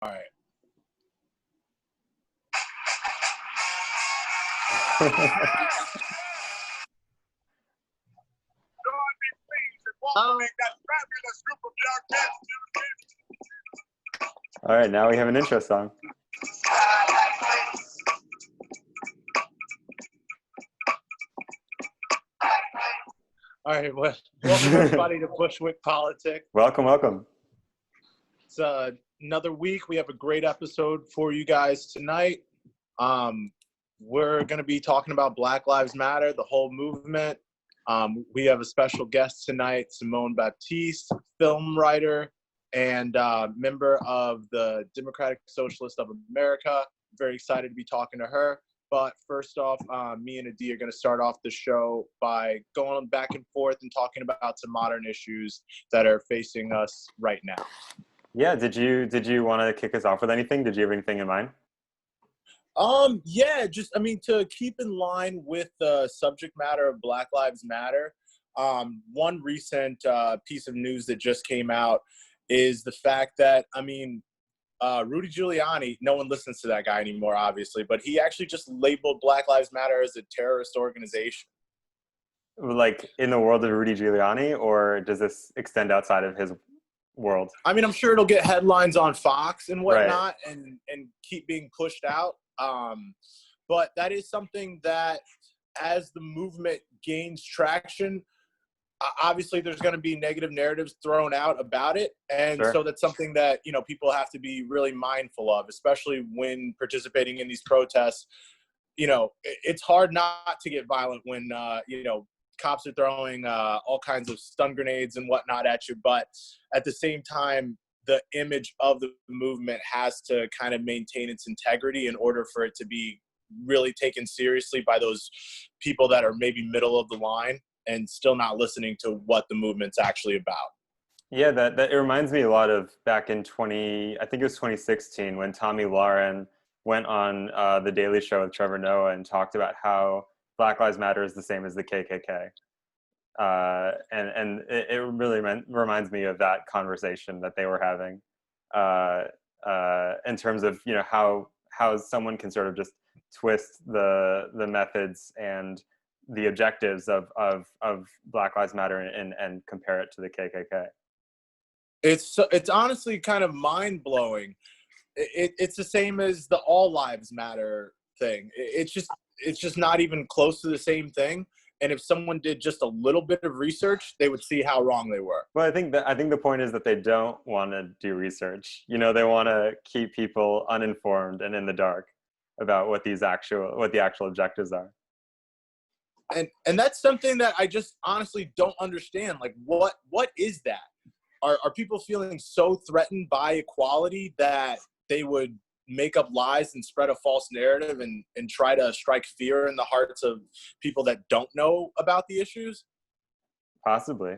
All right. All right, now we have an intro song. All right, well, welcome everybody to Bushwick Politic. Welcome, welcome. It's another week. We have a great episode for you guys tonight. We're going to be talking about Black Lives Matter, the whole movement. We have a special guest tonight, Symone Baptiste, film writer and member of the Democratic Socialists of America. Very excited to be talking to her. But first off, me and Adi are going to start off the show by going back and forth and talking about some modern issues that are facing us right now. Yeah, did you want to kick us off with anything? Did you have anything in mind? Yeah, to keep in line with the subject matter of Black Lives Matter, one recent piece of news that just came out is the fact that, Rudy Giuliani, no one listens to that guy anymore, obviously, but he actually just labeled Black Lives Matter as a terrorist organization. Like in the world of Rudy Giuliani, or does this extend outside of his world? I mean, I'm sure it'll get headlines on Fox and whatnot, right. and keep being pushed out. But that is something that, as the movement gains traction, obviously there's going to be negative narratives thrown out about it. And Sure. So that's something that, people have to be really mindful of, especially when participating in these protests. It's hard not to get violent when, cops are throwing all kinds of stun grenades and whatnot at you. But at the same time, the image of the movement has to kind of maintain its integrity in order for it to be really taken seriously by those people that are maybe middle of the line and still not listening to what the movement's actually about. Yeah, that it reminds me a lot of back in I think it was 2016, when Tommy Lauren went on The Daily Show with Trevor Noah and talked about how Black Lives Matter is the same as the KKK. And it really reminds me of that conversation that they were having in terms of, how someone can sort of just twist the methods and the objectives of Black Lives Matter and compare it to the KKK. It's honestly kind of mind-blowing. It's the same as the All Lives Matter thing. It's just not even close to the same thing. And if someone did just a little bit of research, they would see how wrong they were. Well, I think the point is that they don't want to do research. They want to keep people uninformed and in the dark about what the actual objectives are. And that's something that I just honestly don't understand. Like, what is that? Are people feeling so threatened by equality that they would make up lies and spread a false narrative and try to strike fear in the hearts of people that don't know about the issues? Possibly.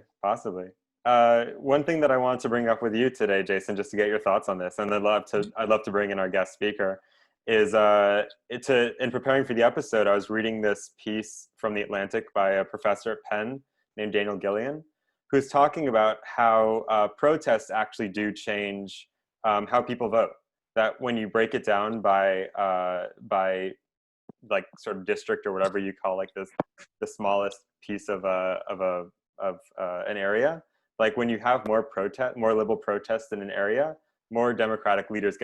One thing that I wanted to bring up with you today, Jason, just to get your thoughts on this, and I'd love to bring in our guest speaker, is in preparing for the episode, I was reading this piece from The Atlantic by a professor at Penn named Daniel Gillian, who's talking about how protests actually do change how people vote. That when you break it down by like sort of district or whatever you call like the smallest piece of an area, like when you have more liberal protests in an area, more Democratic leaders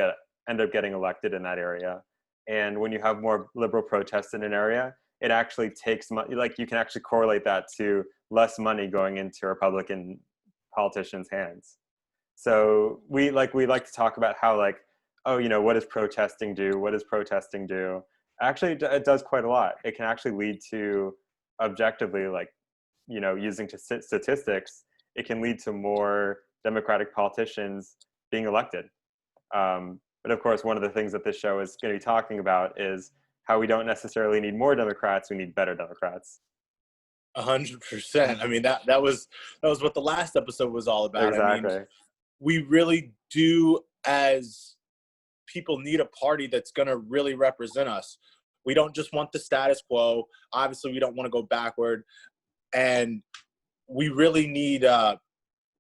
end up getting elected in that area. And when you have more liberal protests in an area, it actually takes money. Like you can actually correlate that to less money going into Republican politicians' hands. So we like to talk about how what does protesting do? What does protesting do? Actually, it does quite a lot. It can actually lead to, objectively, using statistics, it can lead to more Democratic politicians being elected. But of course, one of the things that this show is going to be talking about is how we don't necessarily need more Democrats, we need better Democrats. 100%. I mean, that was what the last episode was all about. Exactly. I mean, we really do, as people, need a party that's going to really represent us. We don't just want the status quo. Obviously, we don't want to go backward. And we really need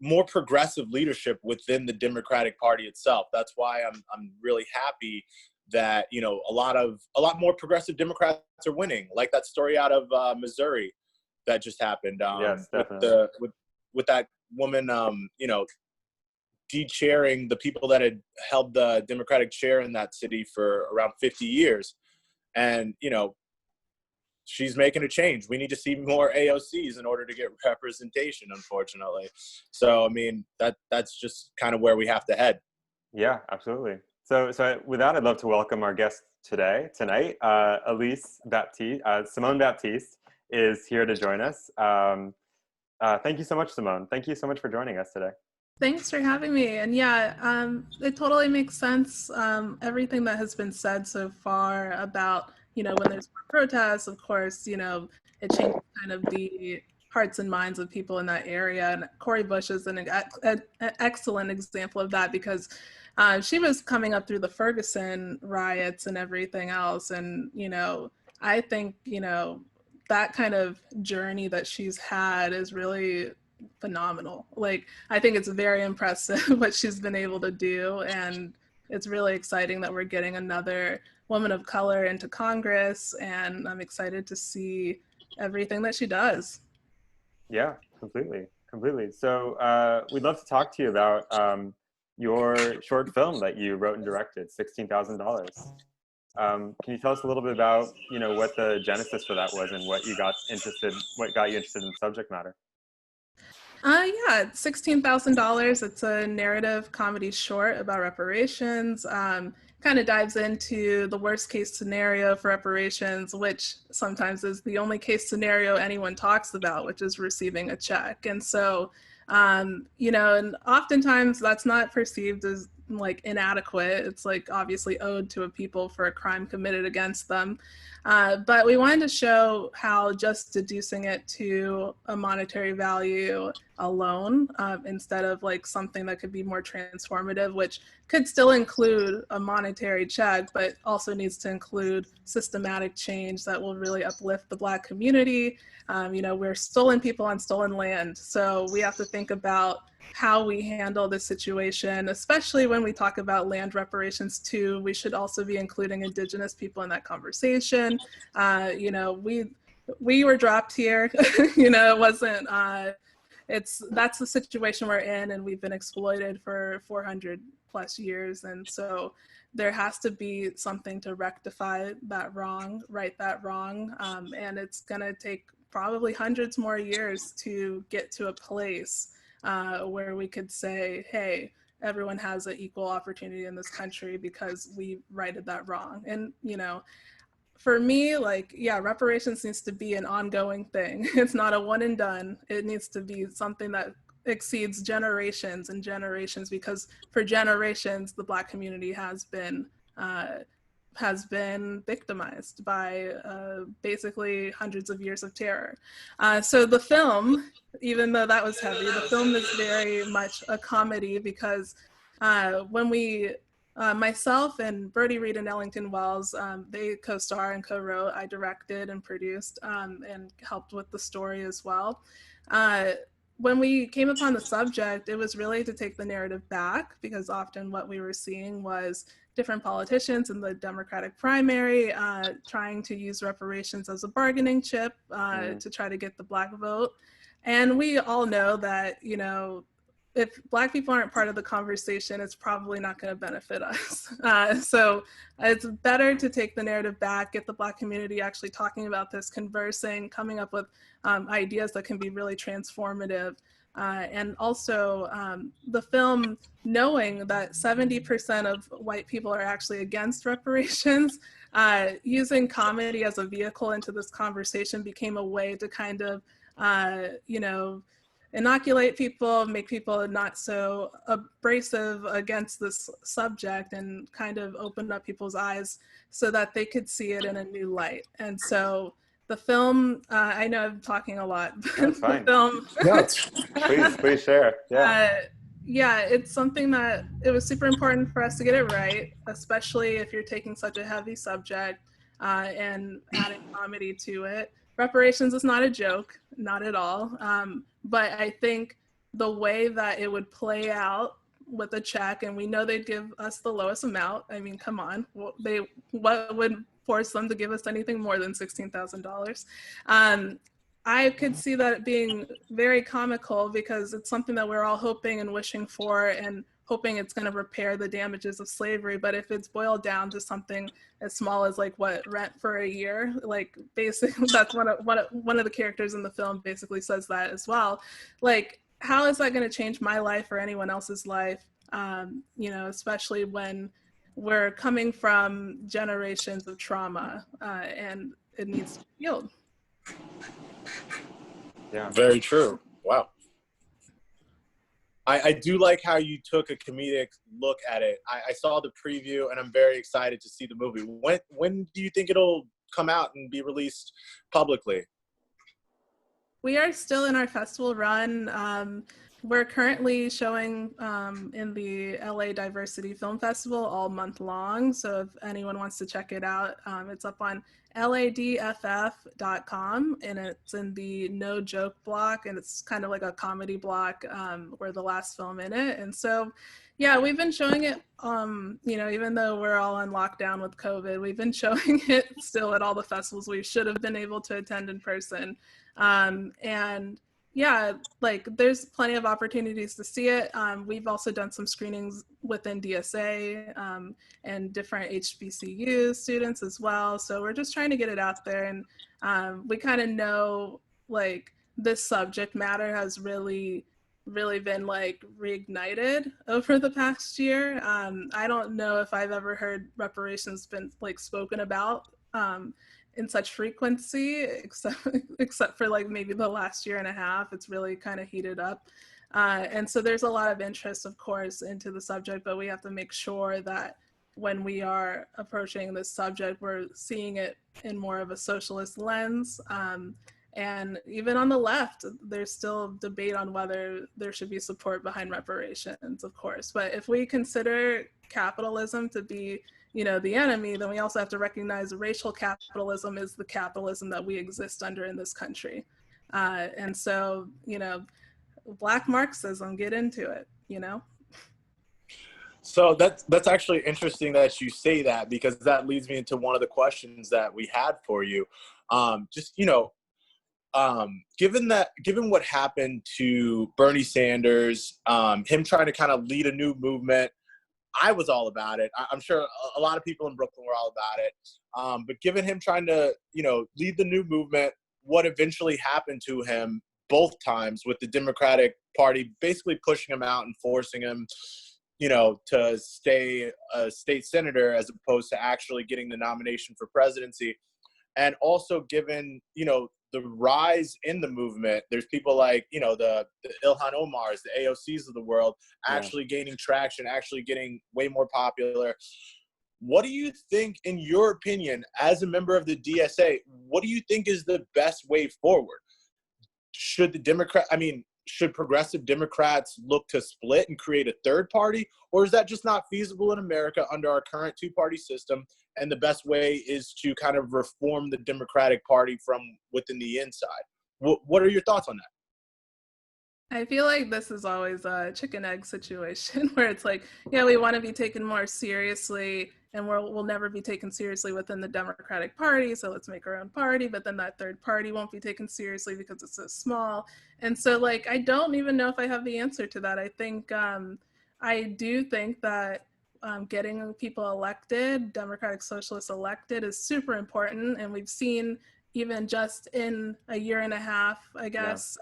more progressive leadership within the Democratic Party itself. That's why I'm really happy that, you know, a lot more progressive Democrats are winning, like that story out of Missouri that just happened. Yes, definitely. With that woman, you know, de-chairing the people that had held the Democratic chair in that city for around 50 years. And, you know, she's making a change. We need to see more AOCs in order to get representation, unfortunately. So, I mean, that's just kind of where we have to head. Yeah, absolutely. So with that, I'd love to welcome our guest tonight, Elise Bapti. Symone Baptiste is here to join us. Thank you so much, Symone. Thank you so much for joining us today. Thanks for having me. And yeah, it totally makes sense. Everything that has been said so far about, you know, when there's more protests, of course, you know, it changes kind of the hearts and minds of people in that area. And Cori Bush is an excellent example of that, because she was coming up through the Ferguson riots and everything else. And, you know, I think, you know, that kind of journey that she's had is really phenomenal. Like, I think it's very impressive what she's been able to do, and it's really exciting that we're getting another woman of color into Congress, and I'm excited to see everything that she does. Yeah, completely. So we'd love to talk to you about your short film that you wrote and directed, $16,000. Can you tell us a little bit about, you know, what the genesis for that was and what got you interested in subject matter? Yeah, $16,000. It's a narrative comedy short about reparations. Kind of dives into the worst case scenario for reparations, which sometimes is the only case scenario anyone talks about, which is receiving a check. And so, you know, and oftentimes that's not perceived as like inadequate. It's like obviously owed to a people for a crime committed against them. But we wanted to show how just deducing it to a monetary value alone, instead of like something that could be more transformative, which could still include a monetary check, but also needs to include systematic change that will really uplift the Black community. You know, we're stolen people on stolen land. So we have to think about how we handle this situation, especially when we talk about land reparations too. We should also be including Indigenous people in that conversation. You know, we were dropped here. You know, it wasn't, that's the situation we're in, and we've been exploited for 400 plus years. And so there has to be something to rectify that wrong, right that wrong. And it's gonna take probably hundreds more years to get to a place where we could say, hey, everyone has an equal opportunity in this country because we righted that wrong. And, you know, for me, like, yeah, reparations needs to be an ongoing thing. It's not a one and done. It needs to be something that exceeds generations and generations, because for generations, the Black community has been victimized by basically hundreds of years of terror. So the film, even though that was heavy, the film is very much a comedy, because when we, myself and Birdie Reed and Ellington Wells, they co-star and co-wrote, I directed and produced, and helped with the story as well. When we came upon the subject, it was really to take the narrative back, because often what we were seeing was different politicians in the Democratic primary trying to use reparations as a bargaining chip to try to get the Black vote. And we all know that, you know, if Black people aren't part of the conversation, it's probably not going to benefit us. So it's better to take the narrative back, get the Black community actually talking about this, conversing, coming up with ideas that can be really transformative. And also the film, knowing that 70% of white people are actually against reparations, using comedy as a vehicle into this conversation became a way to kind of, you know, inoculate people, make people not so abrasive against this subject, and kind of open up people's eyes so that they could see it in a new light. And so the film, I know I'm talking a lot, but That's fine. The film, please share. Yeah. Yeah, it's something that it was super important for us to get it right, especially if you're taking such a heavy subject and adding comedy to it. Reparations is not a joke, not at all. But I think the way that it would play out with a check, and we know they'd give us the lowest amount. I mean, come on, what would force them to give us anything more than $16,000? I could see that being very comical because it's something that we're all hoping and wishing for and hoping it's going to repair the damages of slavery. But if it's boiled down to something as small as like what, rent for a year, like basically that's one of the characters in the film basically says that as well. Like, how is that going to change my life or anyone else's life? You know, especially when we're coming from generations of trauma and it needs to be healed. Yeah. Very true. Wow. I do like how you took a comedic look at it. I saw the preview and I'm very excited to see the movie. When do you think it'll come out and be released publicly? We are still in our festival run. We're currently showing in the LA Diversity Film Festival all month long. So if anyone wants to check it out, it's up on ladff.com and it's in the no joke block, and it's kind of like a comedy block. We're the last film in it. And so, yeah, we've been showing it, you know, even though we're all on lockdown with COVID, we've been showing it still at all the festivals we should have been able to attend in person. And yeah, like there's plenty of opportunities to see it. We've also done some screenings within DSA and different HBCU students as well. So we're just trying to get it out there. And we kind of know like this subject matter has really been like reignited over the past year. I don't know if I've ever heard reparations been like spoken about in such frequency, except for like maybe the last year and a half. It's really kind of heated up. And so there's a lot of interest, of course, into the subject, but we have to make sure that when we are approaching this subject, we're seeing it in more of a socialist lens. And even on the left, there's still debate on whether there should be support behind reparations, of course. But if we consider capitalism to be, you know, the enemy, then we also have to recognize racial capitalism is the capitalism that we exist under in this country. And so, you know, Black Marxism, get into it, you know? So that's actually interesting that you say that, because that leads me into one of the questions that we had for you. Just, you know, given what happened to Bernie Sanders, him trying to kind of lead a new movement, I was all about it. I'm sure a lot of people in Brooklyn were all about it. But given him trying to, you know, lead the new movement, what eventually happened to him both times with the Democratic Party basically pushing him out and forcing him, you know, to stay a state senator as opposed to actually getting the nomination for presidency. And also given, you know, the rise in the movement, there's people like, you know, the Ilhan Omars, the AOCs of the world, actually gaining traction, actually getting way more popular. What do you think, in your opinion, as a member of the DSA, what do you think is the best way forward? Should progressive Democrats look to split and create a third party? Or is that just not feasible in America under our current two-party system? And the best way is to kind of reform the Democratic Party from within the inside. What are your thoughts on that? I feel like this is always a chicken egg situation where it's like, yeah, we want to be taken more seriously and we'll never be taken seriously within the Democratic Party. So let's make our own party. But then that third party won't be taken seriously because it's so small. And so like, I don't even know if I have the answer to that. I think, I do think that getting people elected, Democratic Socialists elected, is super important. And we've seen even just in a year and a half, I guess,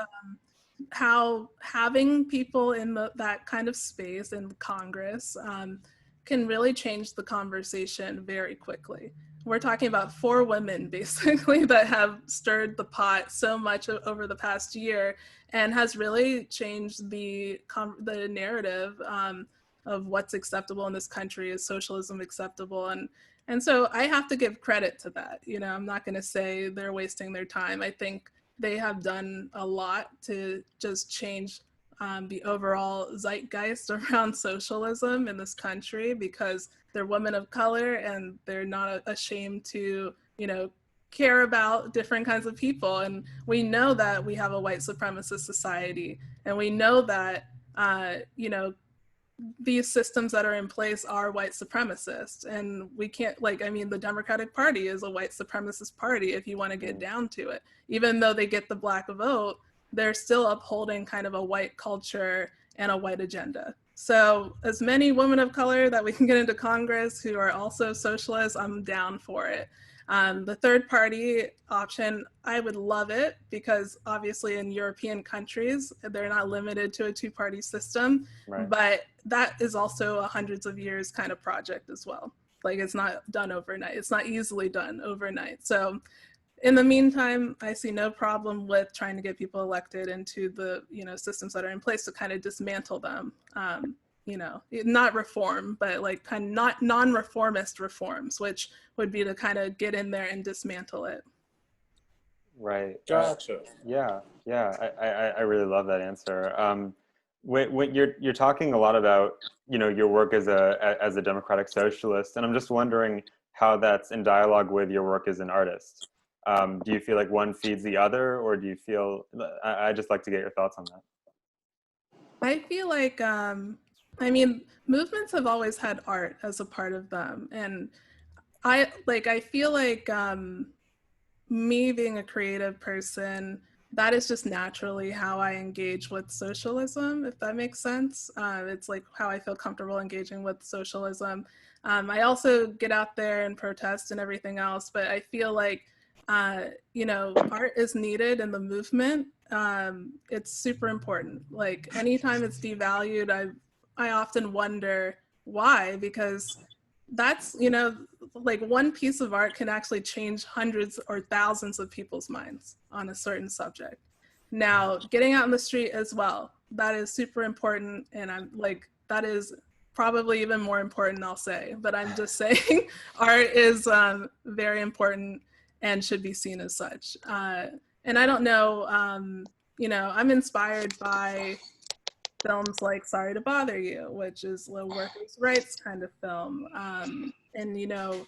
how having people in that kind of space in Congress can really change the conversation very quickly. We're talking about 4 women basically that have stirred the pot so much over the past year and has really changed the narrative of what's acceptable in this country. Is socialism acceptable? And so I have to give credit to that. You know, I'm not going to say they're wasting their time. I think they have done a lot to just change the overall zeitgeist around socialism in this country, because they're women of color and they're not ashamed to, you know, care about different kinds of people. And we know that we have a white supremacist society, and we know that, you know, these systems that are in place are white supremacist, and we can't, like, I mean, the Democratic Party is a white supremacist party if you want to get down to it. Even though they get the Black vote, they're still upholding kind of a white culture and a white agenda. So as many women of color that we can get into Congress who are also socialists, I'm down for it. The third party option, I would love it, because obviously in European countries, they're not limited to a two-party system, Right. but that is also a hundreds of years kind of project as well. Like, it's not done overnight. It's not easily done overnight. So in the meantime, I see no problem with trying to get people elected into the, you know, systems that are in place to kind of dismantle them. You know, not reform, but like kind of not non-reformist reforms, which would be to kind of get in there and dismantle it. Right. Gotcha. Yeah. I really love that answer. When you're talking a lot about, you know, your work as a democratic socialist, and I'm just wondering how that's in dialogue with your work as an artist. Do you feel like one feeds the other, or do you feel? I just like to get your thoughts on that. I feel like, I mean, movements have always had art as a part of them, and I feel like me being a creative person, that is just naturally how I engage with socialism, if that makes sense. It's like how I feel comfortable engaging with socialism. I also get out there and protest and everything else, but I feel like, you know, art is needed in the movement. It's super important. Like, anytime it's devalued, I often wonder why, because that's, you know, like, one piece of art can actually change hundreds or thousands of people's minds on a certain subject. Now, getting out in the street as well, that is super important. And I'm like, that is probably even more important, I'll say. But I'm just saying art is very important and should be seen as such. And I don't know, you know, I'm inspired by films like Sorry to Bother You, which is a workers' rights kind of film. And, you know,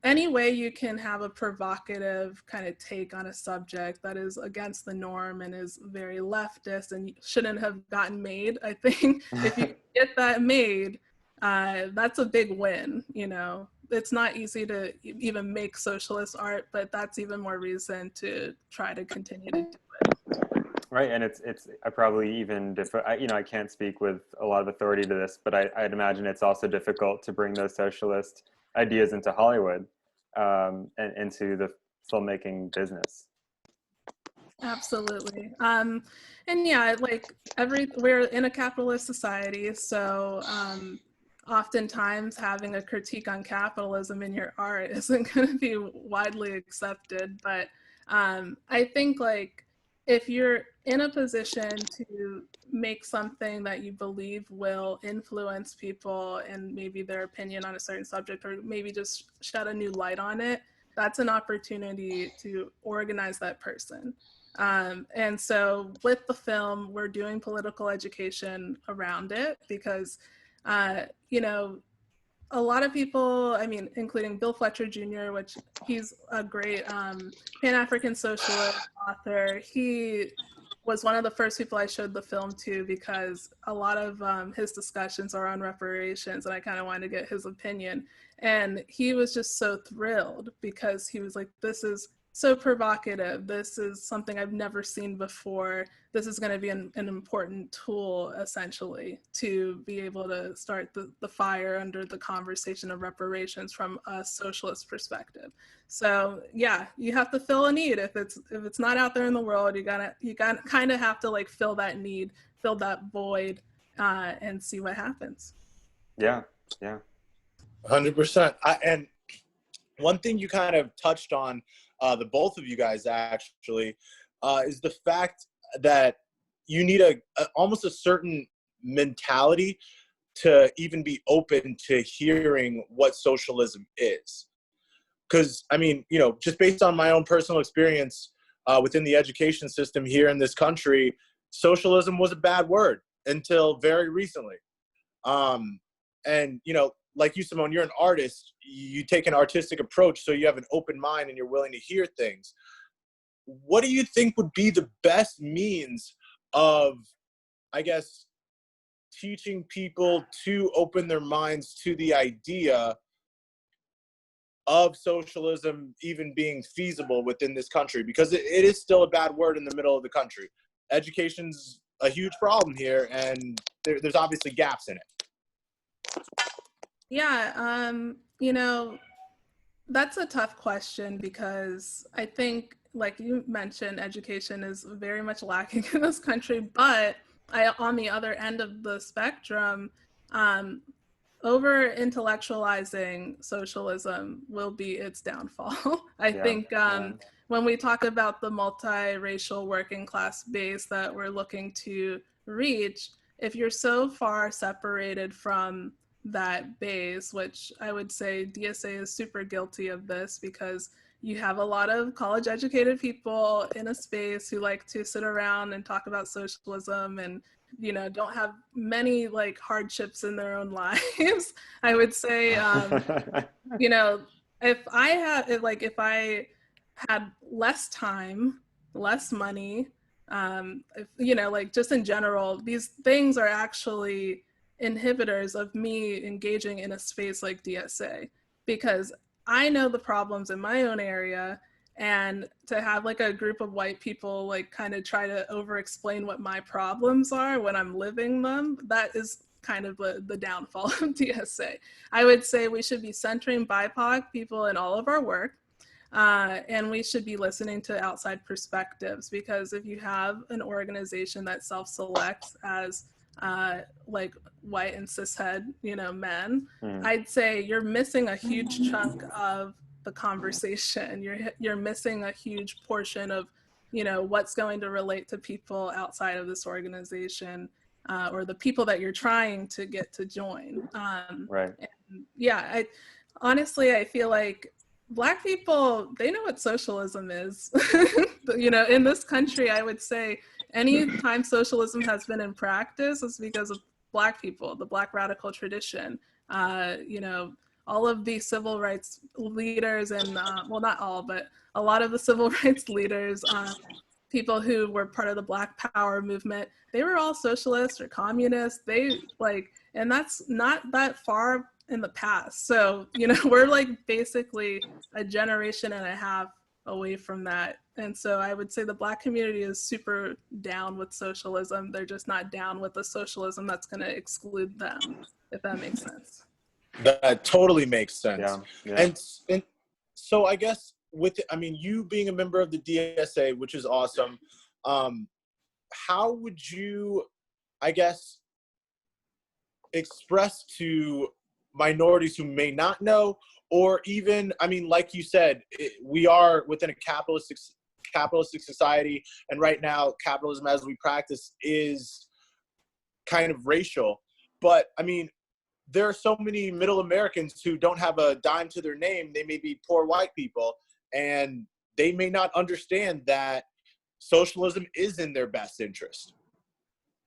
any way you can have a provocative kind of take on a subject that is against the norm and is very leftist and shouldn't have gotten made, I think if you get that made, that's a big win. You know, it's not easy to even make socialist art, but that's even more reason to try to continue to do it. Right, and it's I probably even you know, I can't speak with a lot of authority to this, but I'd imagine it's also difficult to bring those socialist ideas into Hollywood and into the filmmaking business. Absolutely. And yeah, like, we're in a capitalist society, so oftentimes having a critique on capitalism in your art isn't going to be widely accepted. But I think, like, if you're in a position to make something that you believe will influence people and maybe their opinion on a certain subject, or maybe just shed a new light on it, that's an opportunity to organize that person. And so with the film, we're doing political education around it because, you know, a lot of people, I mean, including Bill Fletcher Jr., which he's a great Pan-African socialist author. He was one of the first people I showed the film to because a lot of his discussions are on reparations, and I kind of wanted to get his opinion. And he was just so thrilled because he was like, this is so provocative. This is something I've never seen before. This is going to be an important tool, essentially, to be able to start the fire under the conversation of reparations from a socialist perspective. So yeah, you have to fill a need. If it's not out there in the world, you gotta kind of have to, like, fill that need, fill that void, and see what happens. Yeah. 100%. And one thing you kind of touched on, the both of you guys actually, is the fact that you need almost a certain mentality to even be open to hearing what socialism is. Because, I mean, you know, just based on my own personal experience within the education system here in this country, socialism was a bad word until very recently. And, you know, like you, Symone, you're an artist. You take an artistic approach, so you have an open mind and you're willing to hear things. What do you think would be the best means of, I guess, teaching people to open their minds to the idea of socialism even being feasible within this country? Because it is still a bad word in the middle of the country. Education's a huge problem here, and there's obviously gaps in it. Yeah, that's a tough question, because I think, like you mentioned, education is very much lacking in this country, but on the other end of the spectrum, over intellectualizing socialism will be its downfall. I think when we talk about the multiracial working class base that we're looking to reach, if you're so far separated from that base, which I would say DSA is super guilty of this, because you have a lot of college educated people in a space who like to sit around and talk about socialism and, don't have many like hardships in their own lives. I would say, if I had less time, less money, just in general, these things are actually inhibitors of me engaging in a space like DSA, because I know the problems in my own area, and to have like a group of white people like kind of try to over explain what my problems are when I'm living them, that is kind of the downfall of DSA. I would say we should be centering BIPOC people in all of our work. And we should be listening to outside perspectives, because if you have an organization that self-selects as like white and cishet, men, I'd say you're missing a huge chunk of the conversation. You're missing a huge portion of, what's going to relate to people outside of this organization, or the people that you're trying to get to join. Right. And yeah, honestly, I feel like Black people, they know what socialism is. In this country, I would say any time socialism has been in practice is because of Black people, the Black radical tradition. All of the civil rights leaders and, well, not all, but a lot of the civil rights leaders, people who were part of the Black Power movement, they were all socialists or communists. And that's not that far in the past. So, we're like basically a generation and a half away from that. And so I would say the Black community is super down with socialism. They're just not down with the socialism that's going to exclude them, if that makes sense. That totally makes sense. Yeah. And so I guess you being a member of the DSA, which is awesome, how would you, I guess, express to minorities who may not know, or even, like you said, we are within a capitalistic society, and right now capitalism as we practice is kind of racial. But there are so many middle Americans who don't have a dime to their name. They may be poor white people, and they may not understand that socialism is in their best interest.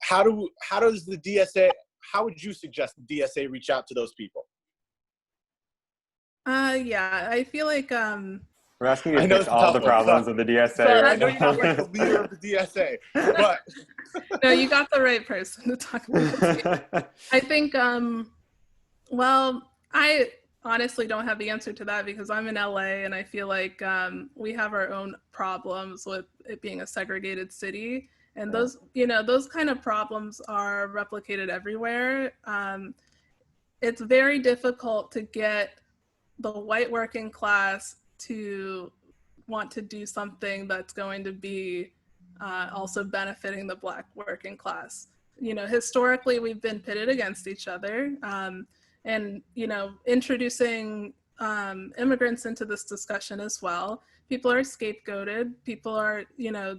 How does the DSA, how would you suggest the DSA reach out to those people? Yeah, I feel like we're asking you to fix all the problems of the DSA. I know you're not like the leader of the DSA, but no, you got the right person to talk about. I think, well, I honestly don't have the answer to that, because I'm in LA, and I feel like we have our own problems with it being a segregated city. And those, those kind of problems are replicated everywhere. It's very difficult to get the white working class to want to do something that's going to be also benefiting the Black working class. Historically, we've been pitted against each other. And, introducing immigrants into this discussion as well. People are scapegoated. People are,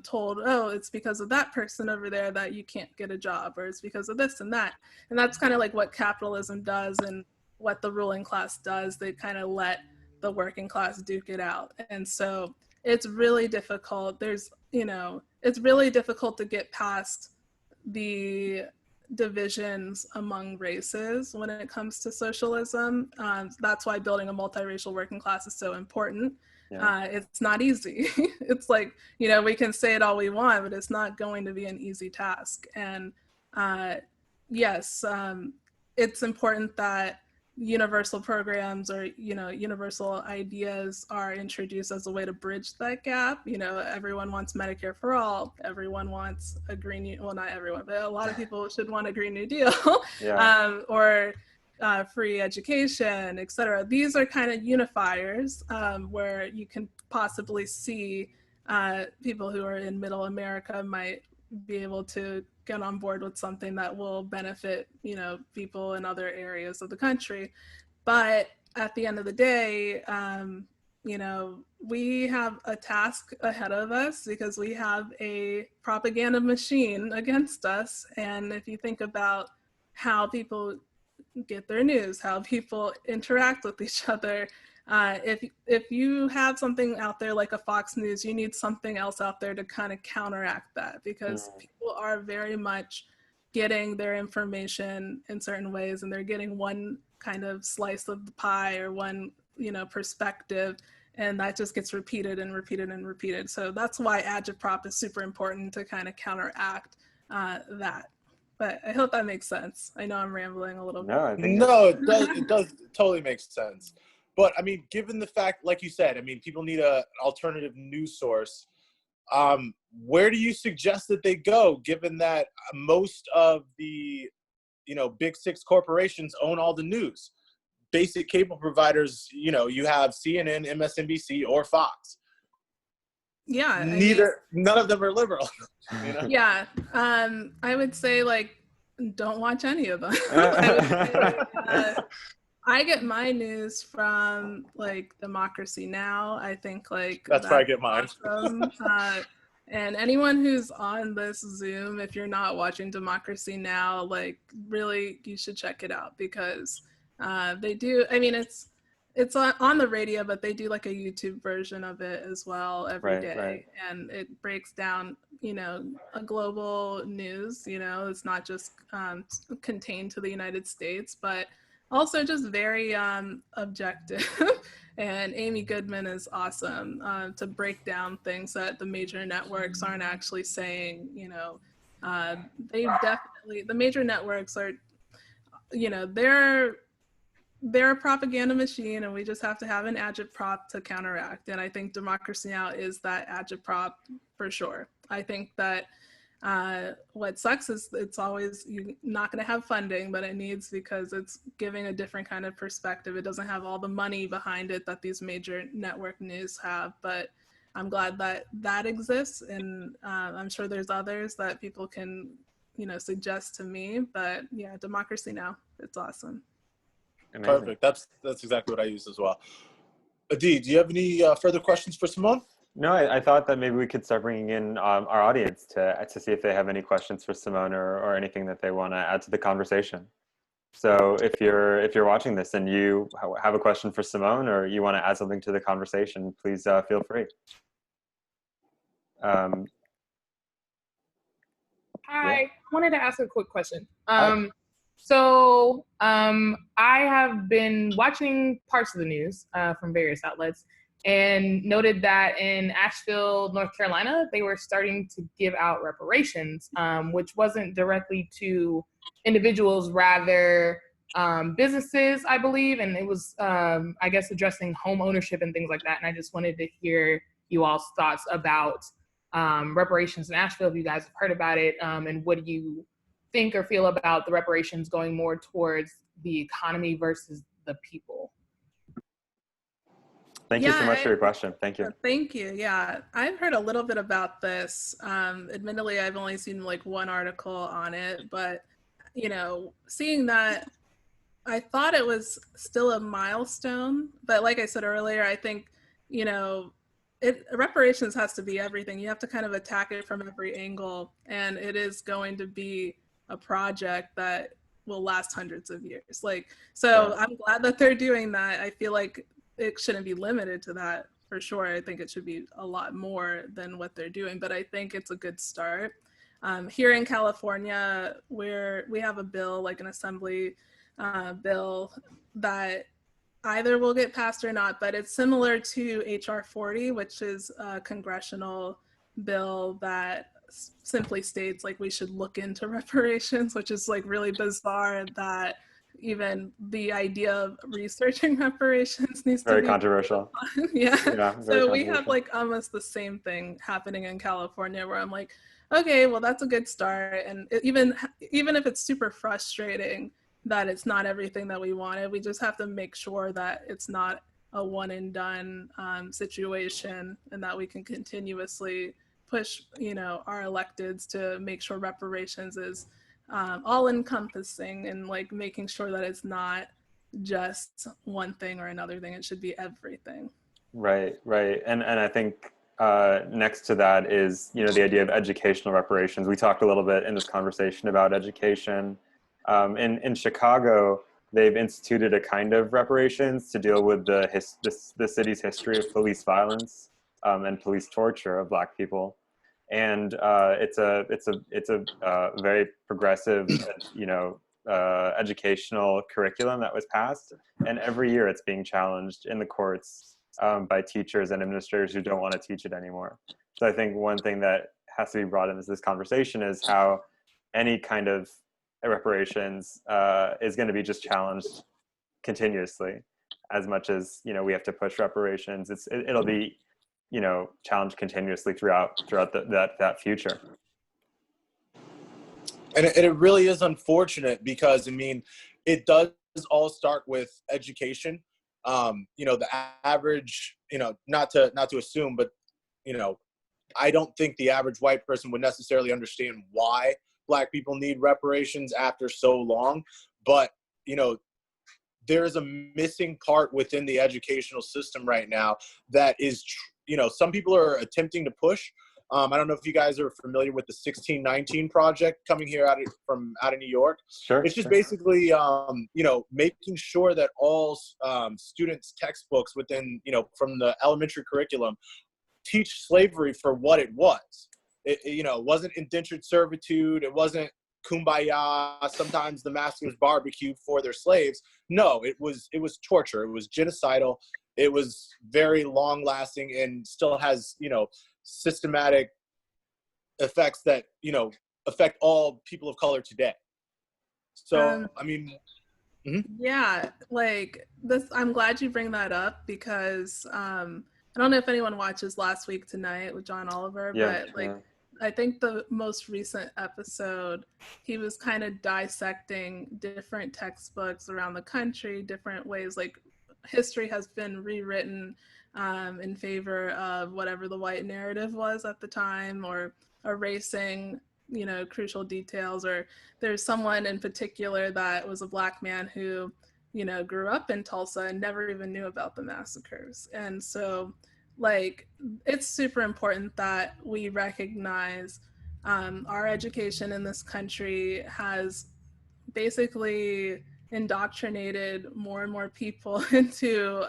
told, oh, it's because of that person over there that you can't get a job, or it's because of this and that. And that's kind of like what capitalism does and what the ruling class does. They kind of let the working class duke it out. And so it's really difficult. It's really difficult to get past the divisions among races when it comes to socialism. That's why building a multiracial working class is so important. Yeah. It's not easy. It's like, you know, we can say it all we want, but it's not going to be an easy task. And yes, it's important that universal programs or, you know, universal ideas are introduced as a way to bridge that gap. You know, everyone wants Medicare for all, everyone wants a green new, well, not everyone, but a lot of people should want a Green New Deal. Yeah. Or free education, et cetera. These are kind of unifiers where you can possibly see people who are in middle America might be able to get on board with something that will benefit, you know, people in other areas of the country. But at the end of the day, you know, we have a task ahead of us because we have a propaganda machine against us. And if you think about how people get their news, how people interact with each other, if you have something out there like a Fox News, you need something else out there to kind of counteract that, because people are very much getting their information in certain ways, and they're getting one kind of slice of the pie or one, you know, perspective, and that just gets repeated and repeated and repeated. So that's why agitprop is super important to kind of counteract that. But I hope that makes sense. I know I'm rambling a little bit. No, I think No, it does totally make sense. But I mean, given the fact, like you said, I mean, people need an alternative news source. Where do you suggest that they go, given that most of the, you know, big six corporations own all the news? Basic cable providers, you know, you have CNN, MSNBC, or Fox. Yeah. None of them are liberal. You know? Yeah. I would say, like, don't watch any of them. I get my news from like Democracy Now! I think like that's where I get mine. Awesome. And anyone who's on this Zoom, if you're not watching Democracy Now!, like really you should check it out, because they do, I mean, it's on the radio, but they do like a YouTube version of it as well every day. Right. And it breaks down, you know, a global news, you know, it's not just contained to the United States, but also just very objective. And Amy Goodman is awesome to break down things that the major networks aren't actually saying. You know, they definitely, the major networks are, you know, they're a propaganda machine, and we just have to have an agitprop to counteract. And I think Democracy Now! Is that agitprop for sure. I think that what sucks is it's always, you're not going to have funding, but it needs, because it's giving a different kind of perspective. It doesn't have all the money behind it that these major network news have, but I'm glad that that exists. And I'm sure there's others that people can, you know, suggest to me, but yeah, Democracy Now! It's awesome. Amazing. Perfect. That's exactly what I use as well. Adi, do you have any further questions for Symone? No, I thought that maybe we could start bringing in our audience to see if they have any questions for Symone or anything that they want to add to the conversation. So if you're watching this and you have a question for Symone, or you want to add something to the conversation, please feel free. Hi, Yeah. I wanted to ask a quick question. So I have been watching parts of the news from various outlets, and noted that in Asheville, North Carolina, they were starting to give out reparations, which wasn't directly to individuals, rather businesses, I believe. And it was, I guess, addressing home ownership and things like that. And I just wanted to hear you all's thoughts about reparations in Asheville, if you guys have heard about it, and what do you think or feel about the reparations going more towards the economy versus the people? Thank you so much for your question. Thank you. Thank you. Yeah, I've heard a little bit about this. Admittedly, I've only seen like one article on it, but you know, seeing that, I thought it was still a milestone. But like I said earlier, I think, you know, reparations has to be everything. You have to kind of attack it from every angle, and it is going to be a project that will last hundreds of years. Like, so I'm glad that they're doing that. I feel like it shouldn't be limited to that for sure. I think it should be a lot more than what they're doing, but I think it's a good start. Here in California, we have a bill, like an assembly bill, that either will get passed or not, but it's similar to HR 40, which is a congressional bill that simply states like we should look into reparations, which is like really bizarre that even the idea of researching reparations needs Very to be controversial. yeah. Yeah, So we have like almost the same thing happening in California where I'm like, okay, well that's a good start. And even if it's super frustrating that it's not everything that we wanted, we just have to make sure that it's not a one and done situation, and that we can continuously push, our electeds to make sure reparations is all encompassing, and like making sure that it's not just one thing or another thing. It should be everything. Right. And I think next to that is, the idea of educational reparations. We talked a little bit in this conversation about education. In Chicago, they've instituted a kind of reparations to deal with the city's history of police violence and police torture of Black people. And it's a very progressive, educational curriculum that was passed. And every year it's being challenged in the courts by teachers and administrators who don't want to teach it anymore. So I think one thing that has to be brought into this conversation is how any kind of reparations is going to be just challenged continuously. As much as we have to push reparations, it'll be challenged continuously throughout that future. And it really is unfortunate because it does all start with education. The average, not to assume, but I don't think the average white person would necessarily understand why Black people need reparations after so long. But there is a missing part within the educational system right now that is, some people are attempting to push. I don't know if you guys are familiar with the 1619 project coming here out of New York. Sure. It's just basically, making sure that all students' textbooks within, from the elementary curriculum teach slavery for what it was. It wasn't indentured servitude. It wasn't kumbaya, sometimes the masters barbecued for their slaves. No, it was torture. It was genocidal. It was very long lasting and still has, systematic effects that, affect all people of color today. So, Yeah, like this, I'm glad you bring that up because I don't know if anyone watches Last Week Tonight with John Oliver, but I think the most recent episode, he was kind of dissecting different textbooks around the country, different ways like history has been rewritten in favor of whatever the white narrative was at the time, or erasing, crucial details. Or there's someone in particular that was a Black man who, grew up in Tulsa and never even knew about the massacres. And so like, it's super important that we recognize our education in this country has basically indoctrinated more and more people into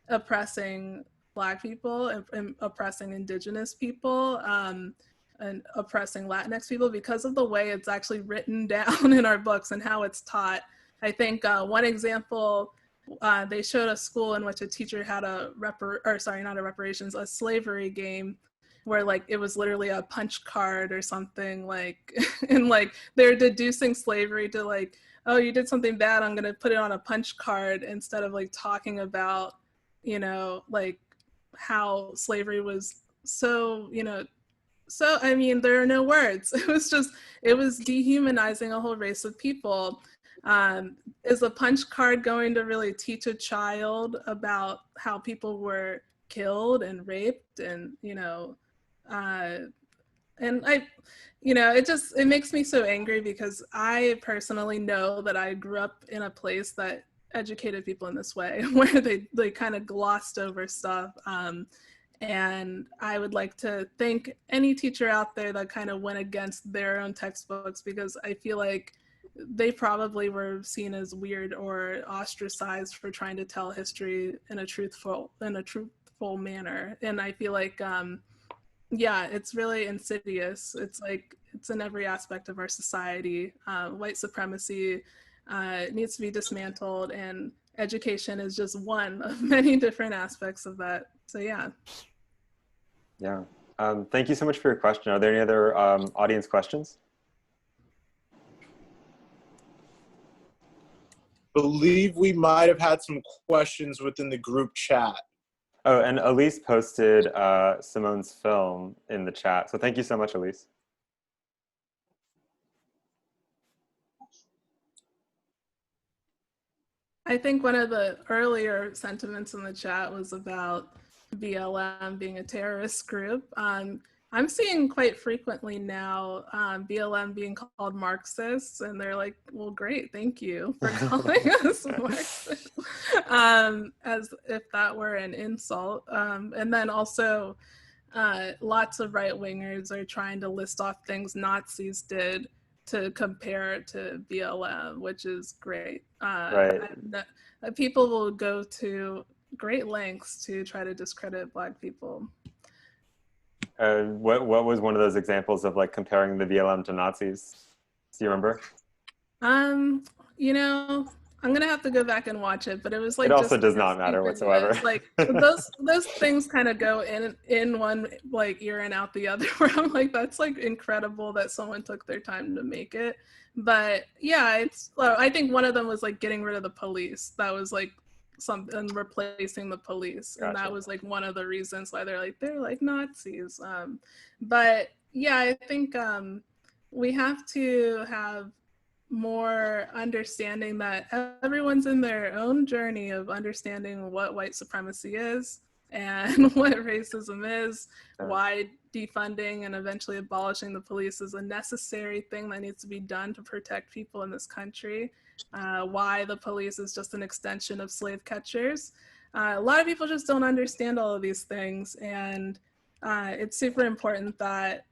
oppressing Black people and oppressing Indigenous people and oppressing Latinx people because of the way it's actually written down in our books and how it's taught. I think one example, they showed a school in which a teacher had a slavery game where like it was literally a punch card or something, like, and like they're deducing slavery to like, oh, you did something bad, I'm gonna put it on a punch card, instead of like talking about, like how slavery was so, there are no words. It was dehumanizing a whole race of people. Is a punch card going to really teach a child about how people were killed and raped and, and it makes me so angry because I personally know that I grew up in a place that educated people in this way, where they kind of glossed over stuff. And I would like to thank any teacher out there that kind of went against their own textbooks, because I feel like they probably were seen as weird or ostracized for trying to tell history in a truthful manner. And I feel like, it's really insidious. It's like, it's in every aspect of our society. White supremacy needs to be dismantled, and education is just one of many different aspects of that. So yeah. Yeah. Thank you so much for your question. Are there any other audience questions? Believe we might have had some questions within the group chat. Oh, and Elise posted Symone's film in the chat. So thank you so much, Elise. I think one of the earlier sentiments in the chat was about BLM being a terrorist group. I'm seeing quite frequently now BLM being called Marxists, and they're like, well, great, thank you for calling us Marxists, as if that were an insult. And then also lots of right-wingers are trying to list off things Nazis did to compare it to BLM, which is great. Right. People will go to great lengths to try to discredit Black people. What was one of those examples of like comparing the BLM to Nazis? Do you remember? You know, I'm gonna have to go back and watch it, but it was like it also just does not matter whatsoever. Like those things kind of go in one like ear and out the other. Where I'm like, that's like incredible that someone took their time to make it. But yeah, I think one of them was like getting rid of the police. That was like something, replacing the police, and Gotcha. that was like one of the reasons why they're like Nazis. But yeah, I think we have to have more understanding that everyone's in their own journey of understanding what white supremacy is and what racism is, why defunding and eventually abolishing the police is a necessary thing that needs to be done to protect people in this country, why the police is just an extension of slave catchers. A lot of people just don't understand all of these things, and it's super important that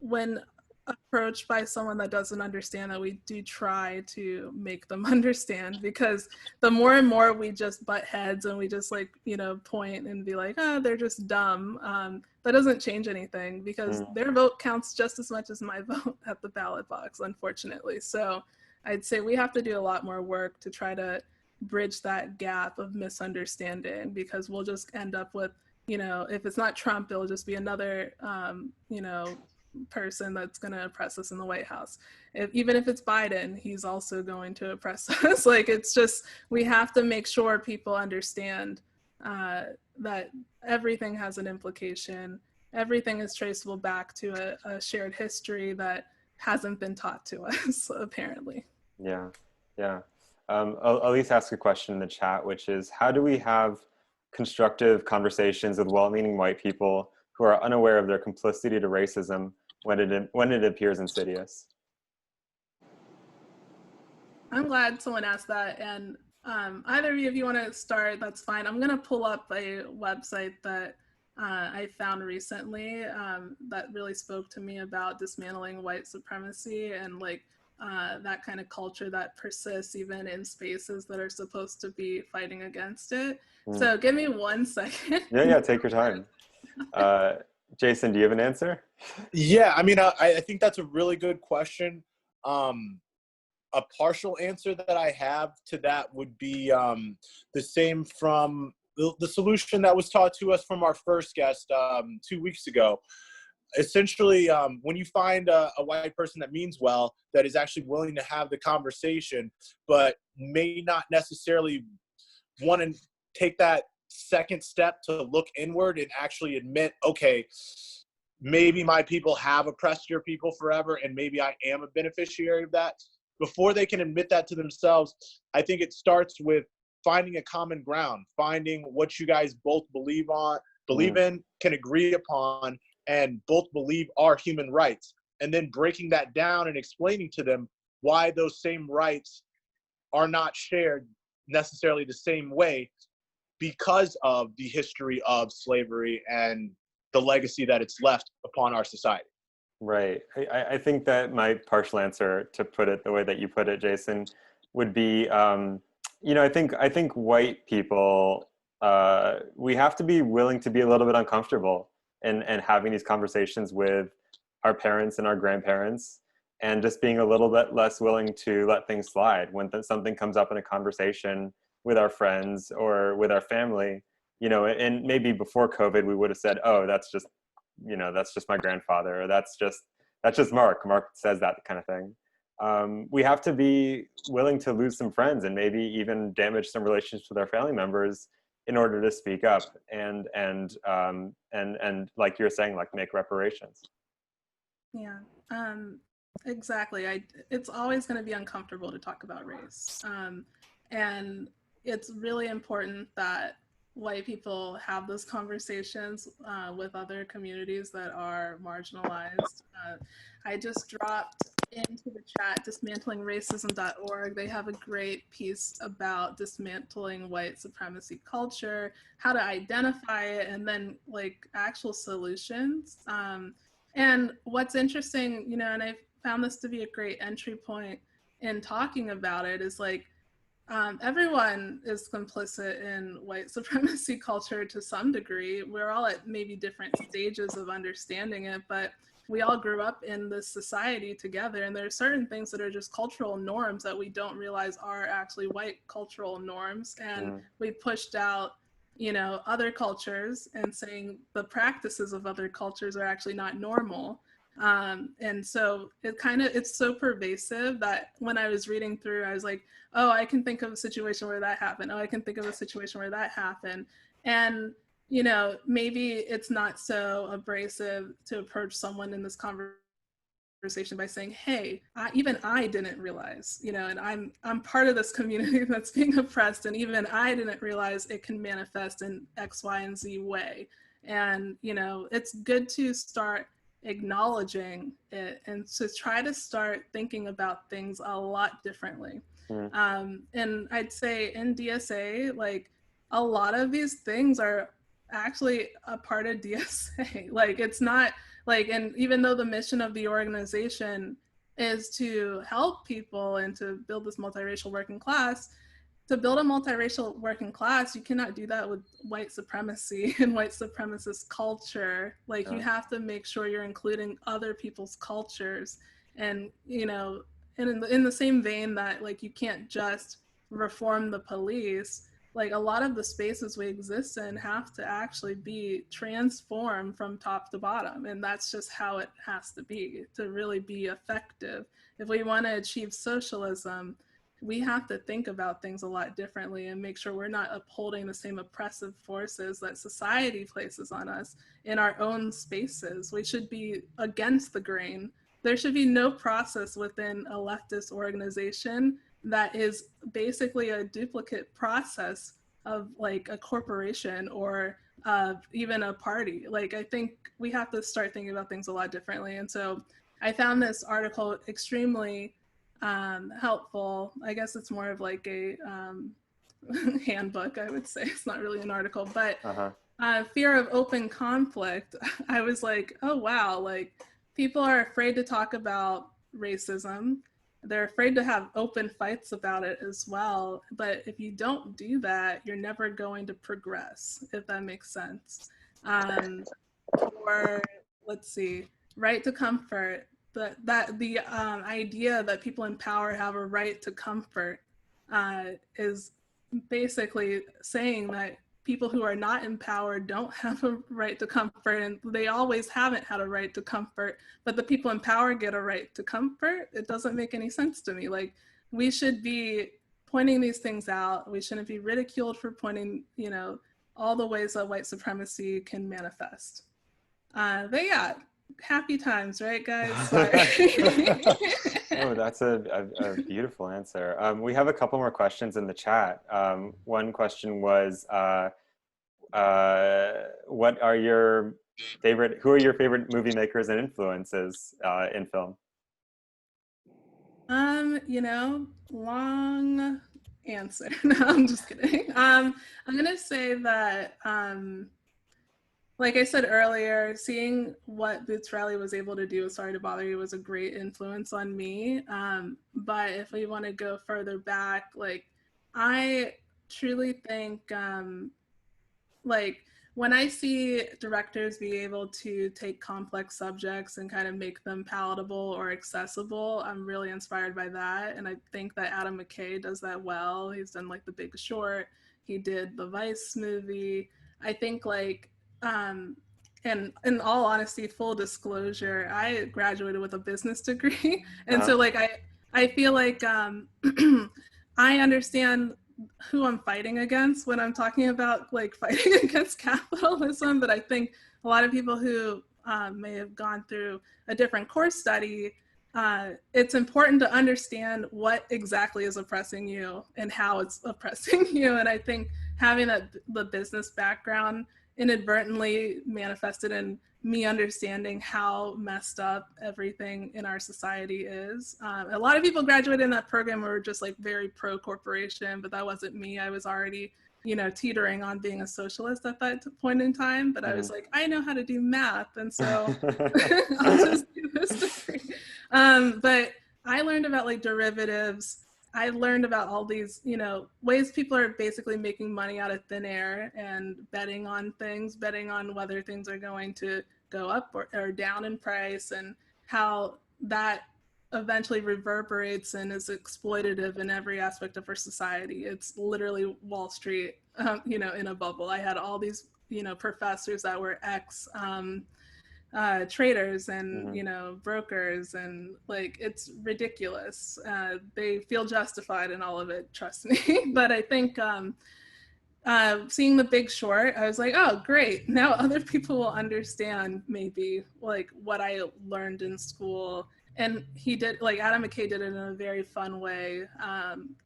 when approached by someone that doesn't understand, that we do try to make them understand, because the more and more we just butt heads and we just like, you know, point and be like, oh, they're just dumb, that doesn't change anything, because their vote counts just as much as my vote at the ballot box, unfortunately. So I'd say we have to do a lot more work to try to bridge that gap of misunderstanding, because we'll just end up with, you know, if it's not Trump, it'll just be another, you know, person that's going to oppress us in the White House. Even if it's Biden, he's also going to oppress us. Like, it's just, we have to make sure people understand that everything has an implication. Everything is traceable back to a shared history that hasn't been taught to us, apparently. Yeah, yeah. Elise asked a question in the chat, which is, how do we have constructive conversations with well-meaning white people who are unaware of their complicity to racism when it appears insidious? I'm glad someone asked that, and either of you, if you want to start, that's fine. I'm going to pull up a website that I found recently that really spoke to me about dismantling white supremacy and like that kind of culture that persists even in spaces that are supposed to be fighting against it. So give me 1 second. Yeah, take your time. Jason, do you have an answer? Yeah, I mean, I think that's a really good question. A partial answer that I have to that would be the same from the solution that was taught to us from our first guest 2 weeks ago. Essentially, when you find a white person that means well, that is actually willing to have the conversation, but may not necessarily want to take that second step to look inward and actually admit, okay, maybe my people have oppressed your people forever, and maybe I am a beneficiary of that. Before they can admit that to themselves, I think it starts with finding a common ground, finding what you guys both believe in, can agree upon, and both believe are human rights, and then breaking that down and explaining to them why those same rights are not shared necessarily the same way because of the history of slavery and the legacy that it's left upon our society. Right. I think that my partial answer, to put it the way that you put it, Jason, would be, you know, I think white people, we have to be willing to be a little bit uncomfortable and having these conversations with our parents and our grandparents, and just being a little bit less willing to let things slide when something comes up in a conversation with our friends or with our family. You know, and maybe before COVID, we would have said, oh, that's just, you know, that's just my grandfather, or that's just Mark. Mark says that kind of thing. We have to be willing to lose some friends and maybe even damage some relationships with our family members in order to speak up and like you're saying, like make reparations. Yeah, exactly. It's always going to be uncomfortable to talk about race. And it's really important that white people have those conversations with other communities that are marginalized. I just dropped into the chat dismantlingracism.org. They have a great piece about dismantling white supremacy culture, how to identify it, and then like actual solutions. And what's interesting, you know, and I found this to be a great entry point in talking about it, is like everyone is complicit in white supremacy culture to some degree. We're all at maybe different stages of understanding it, but we all grew up in this society together, and there are certain things that are just cultural norms that we don't realize are actually white cultural norms. And we pushed out, you know, other cultures and saying the practices of other cultures are actually not normal. And so it's so pervasive that when I was reading through, I was like, oh, I can think of a situation where that happened. Oh, I can think of a situation where that happened. And, you know, maybe it's not so abrasive to approach someone in this conversation by saying, hey, even I didn't realize, you know, and I'm part of this community that's being oppressed, and even I didn't realize it can manifest in X, Y, and Z way. And, you know, it's good to start acknowledging it and to try to start thinking about things a lot differently. And I'd say in DSA, like a lot of these things are actually a part of DSA. Like it's not like, and even though the mission of the organization is to help people and to build this multiracial working class, to build a multiracial working class, you cannot do that with white supremacy and white supremacist culture. Like you have to make sure you're including other people's cultures. And, you know, and in the same vein that like you can't just reform the police, like a lot of the spaces we exist in have to actually be transformed from top to bottom. And that's just how it has to be to really be effective. If we want to achieve socialism, we have to think about things a lot differently and make sure we're not upholding the same oppressive forces that society places on us in our own spaces. We should be against the grain. There should be no process within a leftist organization that is basically a duplicate process of like a corporation or even a party. Like I think we have to start thinking about things a lot differently. And so I found this article extremely helpful. I guess it's more of like a handbook, I would say. It's not really an article, but fear of open conflict. I was like, oh wow, like people are afraid to talk about racism. They're afraid to have open fights about it as well. But if you don't do that, you're never going to progress, if that makes sense. Or let's see, right to comfort. The idea that people in power have a right to comfort is basically saying that people who are not in power don't have a right to comfort, and they always haven't had a right to comfort, but the people in power get a right to comfort. It doesn't make any sense to me. Like we should be pointing these things out. We shouldn't be ridiculed for pointing, you know, all the ways that white supremacy can manifest. But yeah, happy times, right, guys? Sorry. Oh, that's a beautiful answer. We have a couple more questions in the chat. One question was, what are your favorite, who are your favorite movie makers and influences in film? You know, long answer. No, I'm just kidding. I'm gonna say that like I said earlier, seeing what Boots Riley was able to do with Sorry to Bother You was a great influence on me. But if we want to go further back, like I truly think like when I see directors be able to take complex subjects and kind of make them palatable or accessible, I'm really inspired by that. And I think that Adam McKay does that well. He's done like The Big Short. He did the Vice movie. I think like, and in all honesty, full disclosure, I graduated with a business degree. And so like, I feel like I understand who I'm fighting against when I'm talking about like fighting against capitalism, but I think a lot of people who may have gone through a different course study, it's important to understand what exactly is oppressing you and how it's oppressing you. And I think having the business background inadvertently manifested in me understanding how messed up everything in our society is. A lot of people graduated in that program were just like very pro corporation, but that wasn't me. I was already, you know, teetering on being a socialist at that point in time. But I was like, I know how to do math, and so I'll just do this degree. But I learned about like derivatives. I learned about all these, you know, ways people are basically making money out of thin air and betting on things, betting on whether things are going to go up or down in price, and how that eventually reverberates and is exploitative in every aspect of our society. It's literally Wall Street, you know, in a bubble. I had all these, you know, professors that were traders and you know, brokers, and like it's ridiculous. They feel justified in all of it, trust me. But I think seeing The Big Short, I was like, oh great, now other people will understand maybe like what I learned in school. And he did, like Adam McKay did it in a very fun way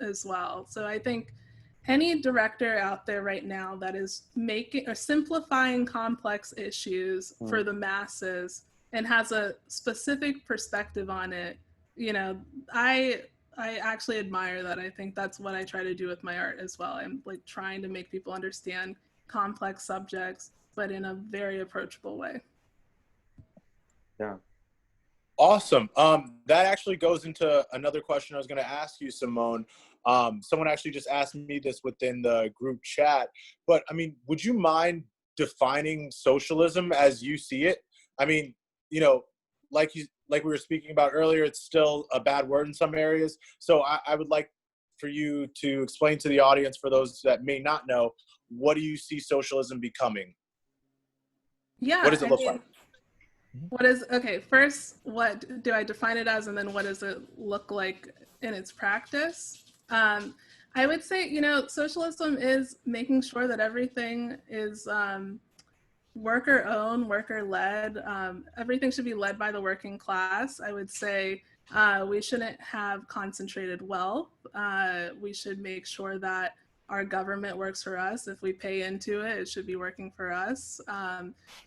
as well. So I think any director out there right now that is making or simplifying complex issues for the masses and has a specific perspective on it, you know, I actually admire that. I think that's what I try to do with my art as well. I'm like trying to make people understand complex subjects, but in a very approachable way. Yeah. Awesome. That actually goes into another question I was going to ask you, Symone. Someone actually just asked me this within the group chat, but I mean, would you mind defining socialism as you see it? I mean, you know, like we were speaking about earlier, it's still a bad word in some areas. So I would like for you to explain to the audience, for those that may not know, what do you see socialism becoming? Yeah. What does it look like? Okay, first, what do I define it as, and then what does it look like in its practice? I would say, you know, socialism is making sure that everything is worker-owned, worker-led. Everything should be led by the working class. I would say we shouldn't have concentrated wealth. We should make sure that our government works for us. If we pay into it, it should be working for us.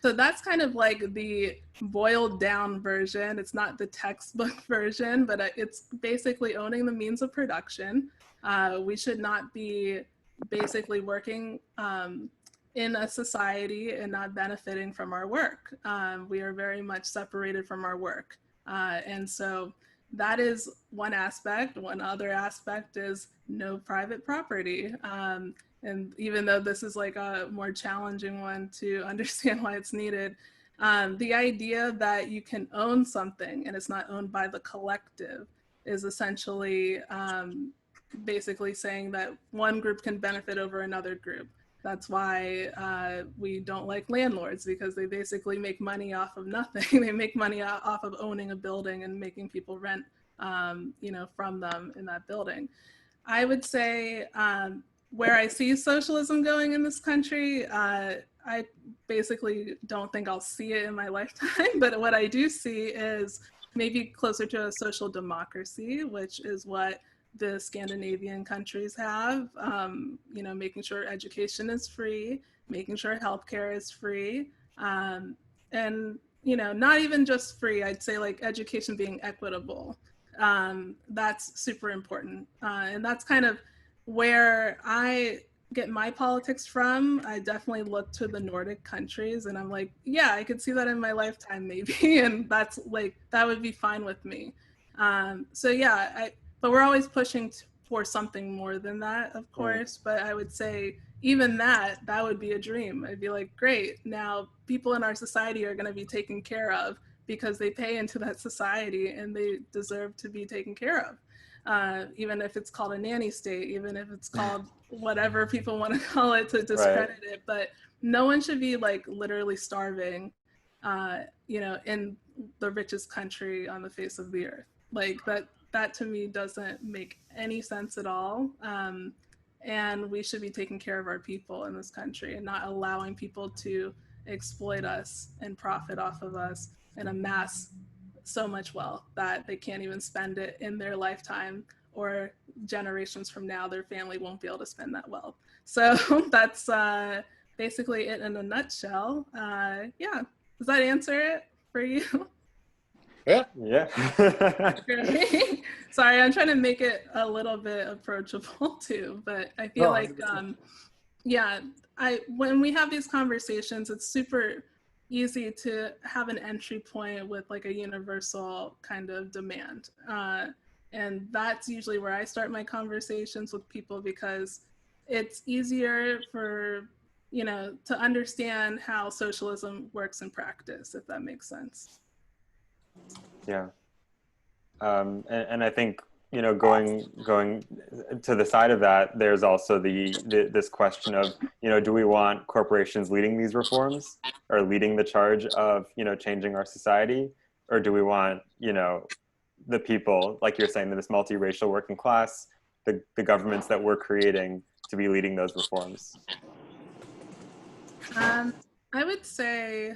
So that's kind of like the boiled down version. It's not the textbook version, but it's basically owning the means of production. We should not be basically working in a society and not benefiting from our work. We are very much separated from our work. And so that is one aspect. One other aspect is no private property. And even though this is like a more challenging one to understand why it's needed, the idea that you can own something and it's not owned by the collective is essentially basically saying that one group can benefit over another group. That's why we don't like landlords, because they basically make money off of nothing. They make money off of owning a building and making people rent, you know, from them in that building. I would say where I see socialism going in this country, I basically don't think I'll see it in my lifetime, but what I do see is maybe closer to a social democracy, which is what the Scandinavian countries have, you know, making sure education is free, making sure healthcare is free, and, you know, not even just free, I'd say like education being equitable. That's super important. And that's kind of where I get my politics from. I definitely look to the Nordic countries and I'm like, yeah, I could see that in my lifetime maybe. And that's like, that would be fine with me. So yeah, but we're always pushing for something more than that, of course. But I would say even that would be a dream. I'd be like, great, now people in our society are going to be taken care of because they pay into that society and they deserve to be taken care of. Even if it's called a nanny state, even if it's called whatever people want to call it to discredit it, but no one should be like literally starving, in the richest country on the face of the earth. Like that to me doesn't make any sense at all. And we should be taking care of our people in this country and not allowing people to exploit us and profit off of us and amass so much wealth that they can't even spend it in their lifetime, or generations from now their family won't be able to spend that wealth. So that's basically it in a nutshell. Yeah, does that answer it for you? Yeah. Sorry, I'm trying to make it a little bit approachable too, but I feel when we have these conversations, it's super easy to have an entry point with like a universal kind of demand. And that's usually where I start my conversations with people, because it's easier for, to understand how socialism works in practice, if that makes sense. Yeah. And I think, going to the side of that, there's also this question of, do we want corporations leading these reforms or leading the charge of, changing our society? Or do we want, the people, like you're saying, this multiracial working class, the governments that we're creating to be leading those reforms? I would say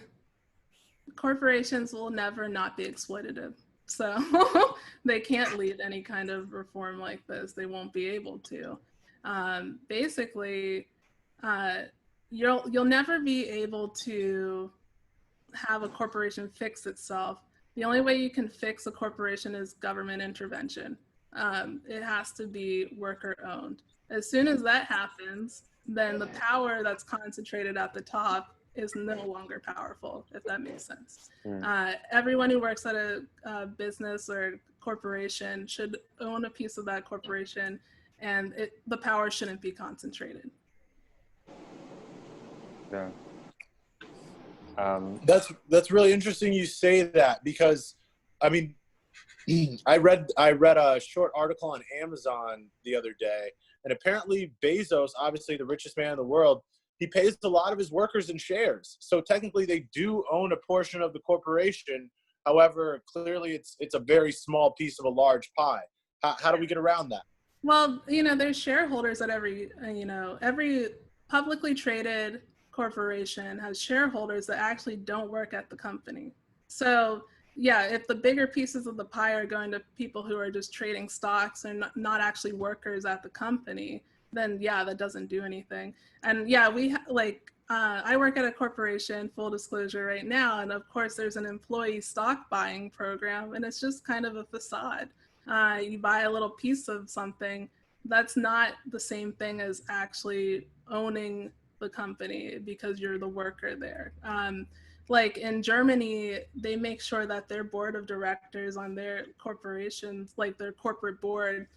corporations will never not be exploitative. So they can't lead any kind of reform like this. They won't be able to. Basically, you'll never be able to have a corporation fix itself. The only way you can fix a corporation is government intervention. It has to be worker owned. As soon as that happens, then the power that's concentrated at the top is no longer powerful, if that makes sense. Everyone who works at a business or corporation should own a piece of that corporation, and the power shouldn't be concentrated. Yeah. That's really interesting you say that, because I mean, I read a short article on Amazon the other day, and apparently Bezos, obviously the richest man in the world, he pays a lot of his workers in shares. So technically they do own a portion of the corporation. However, clearly it's a very small piece of a large pie. How do we get around that? Well, there's shareholders at every publicly traded corporation has shareholders that actually don't work at the company. So yeah, if the bigger pieces of the pie are going to people who are just trading stocks and not actually workers at the company, then yeah, that doesn't do anything. And yeah, I work at a corporation, full disclosure right now, and of course there's an employee stock buying program, and it's just kind of a facade. You buy a little piece of something. That's not the same thing as actually owning the company because you're the worker there. Like in Germany, they make sure that their board of directors on their corporations, like their corporate board,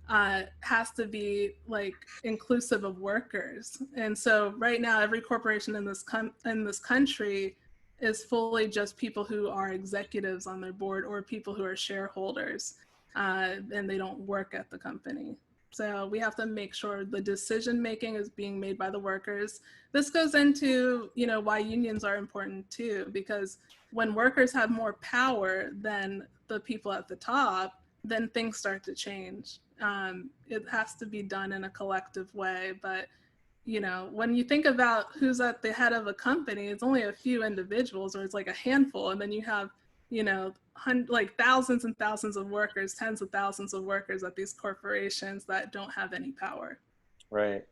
has to be like inclusive of workers. And so right now, every corporation in this country is fully just people who are executives on their board or people who are shareholders, and they don't work at the company. So we have to make sure the decision making is being made by the workers. This goes into, why unions are important too, because when workers have more power than the people at the top, then things start to change. It has to be done in a collective way. But, when you think about who's at the head of a company, it's only a few individuals, or it's like a handful. And then you have, like thousands and thousands of workers, tens of thousands of workers at these corporations that don't have any power. Right.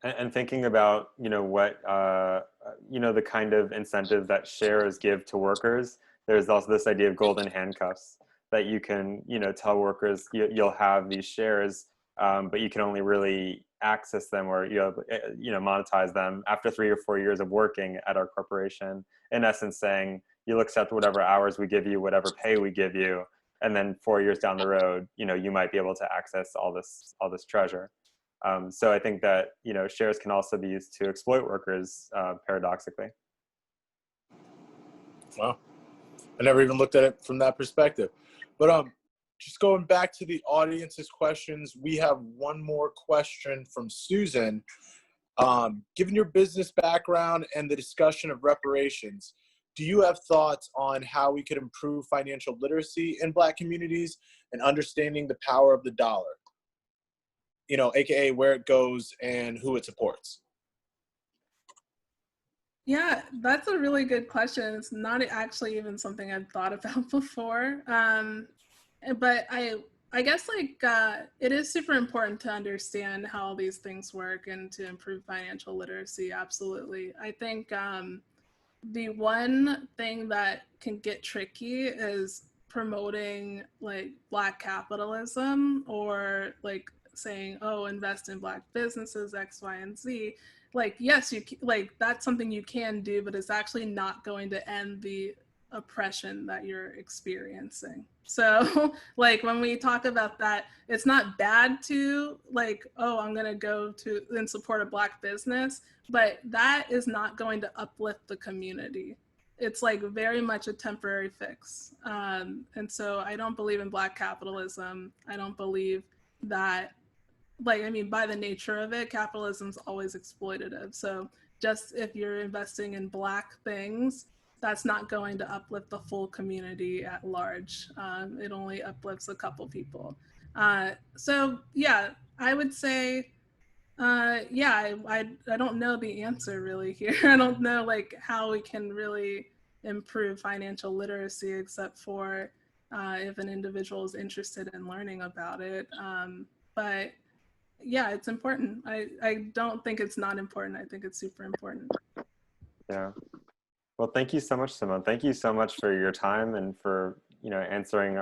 And thinking about, what, the kind of incentive that shares give to workers, there's also this idea of golden handcuffs that you can, tell workers you'll have these shares, but you can only really access them or, monetize them after 3 or 4 years of working at our corporation, in essence saying, you'll accept whatever hours we give you, whatever pay we give you, and then 4 years down the road, you might be able to access all this treasure. So I think that, shares can also be used to exploit workers, paradoxically. Well, I never even looked at it from that perspective. But just going back to the audience's questions, we have one more question from Susan. Given your business background and the discussion of reparations, do you have thoughts on how we could improve financial literacy in Black communities and understanding the power of the dollar? AKA where it goes and who it supports. Yeah, that's a really good question. It's not actually even something I've thought about before. But I guess it is super important to understand how all these things work and to improve financial literacy. Absolutely. I think the one thing that can get tricky is promoting Black capitalism or saying, oh, invest in Black businesses, X, Y, and Z. Yes, that's something you can do, but it's actually not going to end the oppression that you're experiencing. So when we talk about that, it's not bad to oh, I'm going to go to and support a Black business, but that is not going to uplift the community. It's very much a temporary fix. And so I don't believe in Black capitalism. I don't believe that by the nature of it, capitalism's always exploitative. So just if you're investing in Black things, that's not going to uplift the full community at large. It only uplifts a couple people. So yeah, I would say, I don't know the answer really here. I don't know how we can really improve financial literacy except for if an individual is interested in learning about it. But yeah, it's important. I don't think it's not important. I think it's super important. Yeah. Well, thank you so much, Symone. Thank you so much for your time and for, answering,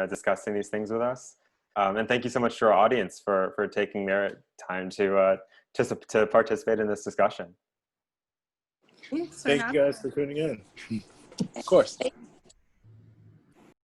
discussing these things with us. And thank you so much to our audience for taking their time to participate in this discussion. Thanks Thank you guys for tuning in. Of course.